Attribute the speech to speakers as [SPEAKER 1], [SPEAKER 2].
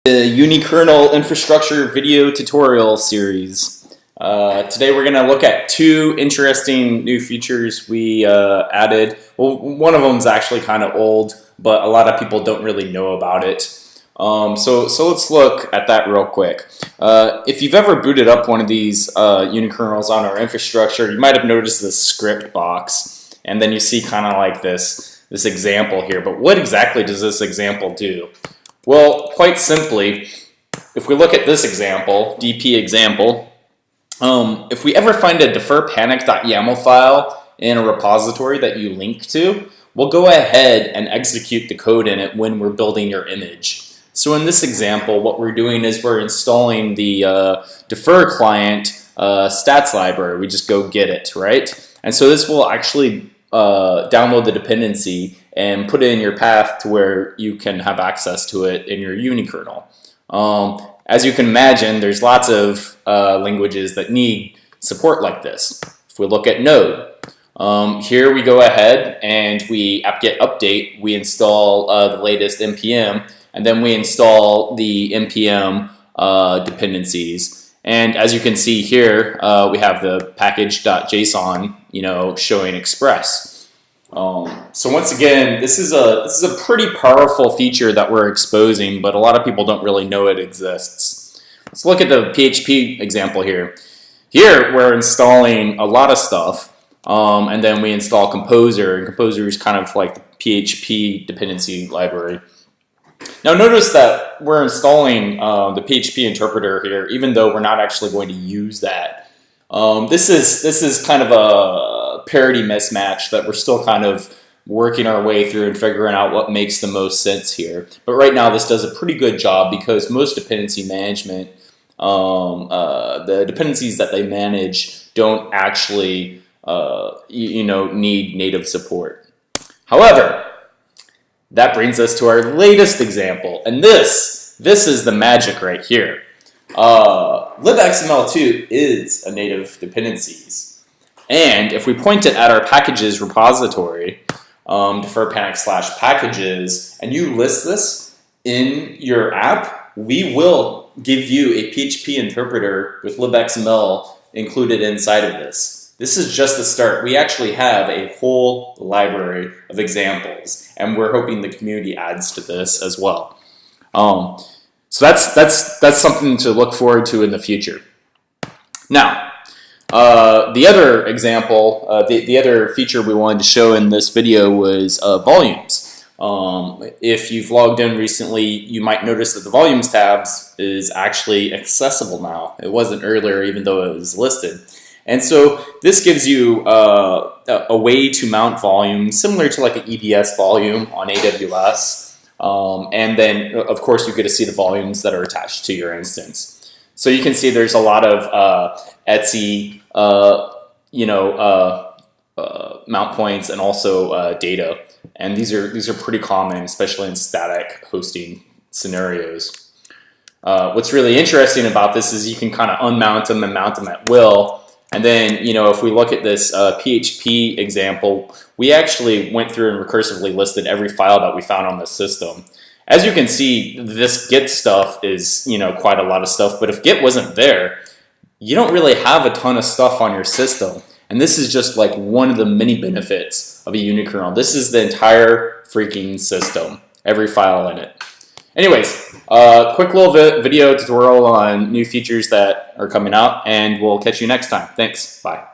[SPEAKER 1] The Unikernel infrastructure video tutorial series. Today we're going to look at two interesting new features we added. Well, one of them is actually kind of old, but a lot of people don't really know about it. So let's look at that real quick. If you've ever booted up one of these unikernels on our infrastructure, you might have noticed this script box, and then you see kind of like this example here. But what exactly does this example do? Well, quite simply, if we look at this example, DP example, if we ever find a DeferPanic.yaml file in a repository that you link to, we'll go ahead and execute the code in it when we're building your image. So in this example, what we're doing is we're installing the Defer client stats library. We just go get it, right? And so this will actually download the dependency and put it in your path to where you can have access to it in your unikernel. As you can imagine, there's lots of languages that need support like this. If we look at Node, here we go ahead and we apt-get update, we install the latest npm, and then we install the npm dependencies. And as you can see here, we have the package.json, showing Express. So once again, this is a pretty powerful feature that we're exposing, but a lot of people don't really know it exists. Let's look at the PHP example here. Here we're installing a lot of stuff, and then we install Composer, and Composer is kind of like the PHP dependency library. Now notice that we're installing the PHP interpreter here, even though we're not actually going to use that. This is kind of a parity mismatch that we're still kind of working our way through and figuring out what makes the most sense here. But right now this does a pretty good job because most dependency management, the dependencies that they manage don't actually need native support. However, that brings us to our latest example, and this is the magic right here. libxml2 is a native dependencies. And if we point it at our packages repository, DeferPanic/packages, and you list this in your app, we will give you a PHP interpreter with libxml included inside of this. This is just the start. We actually have a whole library of examples, and we're hoping the community adds to this as well. So that's something to look forward to in the future. Now, the other example, the other feature we wanted to show in this video was volumes. If you've logged in recently, you might notice that the volumes tabs is actually accessible now. It wasn't earlier, even though it was listed. And so this gives you a way to mount volumes similar to like an EBS volume on AWS. And then, of course, you get to see the volumes that are attached to your instance. So you can see there's a lot of Etsy, mount points and also data. And these are pretty common, especially in static hosting scenarios. What's really interesting about this is you can kind of unmount them and mount them at will. And then, if we look at this PHP example, we actually went through and recursively listed every file that we found on the system. As you can see, this Git stuff is, quite a lot of stuff. But if Git wasn't there, you don't really have a ton of stuff on your system. And this is just like one of the many benefits of a unikernel. This is the entire freaking system, every file in it. Anyways, quick little video tutorial on new features that are coming out, and we'll catch you next time. Thanks. Bye.